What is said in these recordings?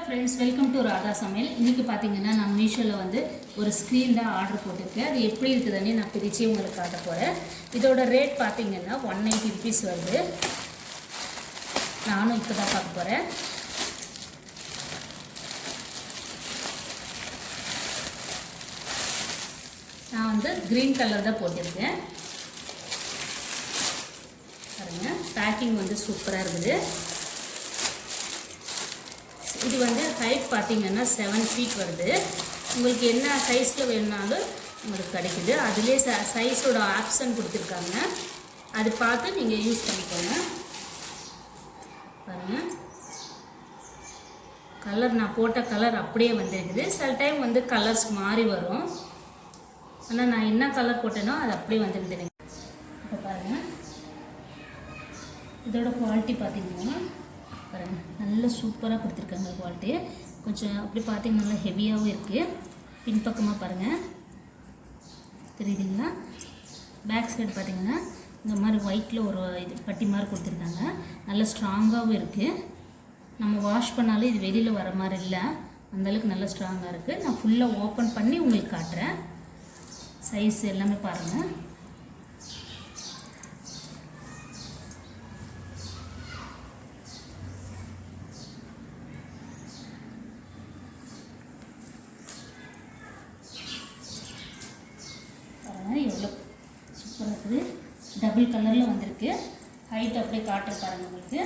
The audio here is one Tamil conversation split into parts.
ஃப்ரெண்ட்ஸ், வெல்கம் டு ராதா சமையல். இன்றைக்கி பார்த்தீங்கன்னா நான் மீஷோவில் வந்து ஒரு ஸ்க்ரீன் தான் ஆர்டர் போட்டிருக்கேன். அது எப்படி இருக்குதுன்னு நான் பிரித்து உங்களுக்கு காட்ட போகிறேன். இதோட ரேட் பார்த்தீங்கன்னா 190 rupees வருது. நானும் இப்போ தான் பார்க்க போகிறேன். நான் வந்து க்ரீன் கலர் தான் போட்டிருக்கேன். பாருங்கள், பேக்கிங் வந்து சூப்பராக இருக்குது. இது வந்து ஹைட் பார்த்தீங்கன்னா 7 feet வருது. உங்களுக்கு என்ன சைஸில் வேணுனாலும் உங்களுக்கு கிடைக்குது. அதிலே சைஸோட ஆப்ஷன் கொடுத்துருக்காங்க. அது பார்த்து நீங்கள் யூஸ் பண்ணிக்கோங்க. பாருங்கள், கலர் நான் போட்ட கலர் அப்படியே வந்துருக்குது. சில டைம் வந்து கலர்ஸ் மாறி வரும். ஆனால் நான் என்ன கலர் போட்டேனோ அது அப்படியே வந்துருக்குது. இப்போ பாருங்கள், இதோட குவாலிட்டி பார்த்தீங்கன்னா பாருங்கள், நல்ல சூப்பராக கொடுத்துருக்காங்க குவாலிட்டி. கொஞ்சம் அப்படி பார்த்தீங்கன்னா நல்லா ஹெவியாகவும் இருக்குது. பின்பக்கமாக பாருங்கள், தெரியுதுங்களா? பேக் சைடு பார்த்தீங்கன்னா இந்த மாதிரி ஒயிட்டில் ஒரு இது பட்டி மாதிரி கொடுத்துருக்காங்க. நல்ல ஸ்ட்ராங்காகவும் இருக்குது. நம்ம வாஷ் பண்ணாலும் இது வெளியில் வர மாதிரி இல்லை, அந்தளவுக்கு நல்ல ஸ்ட்ராங்காக இருக்குது. நான் ஃபுல்லாக ஓப்பன் பண்ணி உங்களுக்கு காட்டுறேன். சைஸ் எல்லாமே பாருங்கள். எவ்வளோ சூப்பராக இருக்குது. டபுள் கலரில் வந்திருக்கு. ஹைட் அப்படியே காட்ட பாருங்கள் உங்களுக்கு.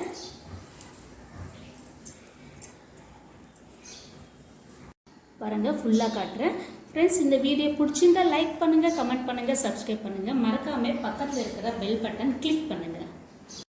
பாருங்கள், ஃபுல்லாக காட்டுறேன். ஃப்ரெண்ட்ஸ், இந்த வீடியோ பிடிச்சிருந்தா லைக் பண்ணுங்கள், கமெண்ட் பண்ணுங்கள், சப்ஸ்கிரைப் பண்ணுங்கள். மறக்காமல் பக்கத்தில் இருக்கிற பெல் பட்டன் கிளிக் பண்ணுங்கள்.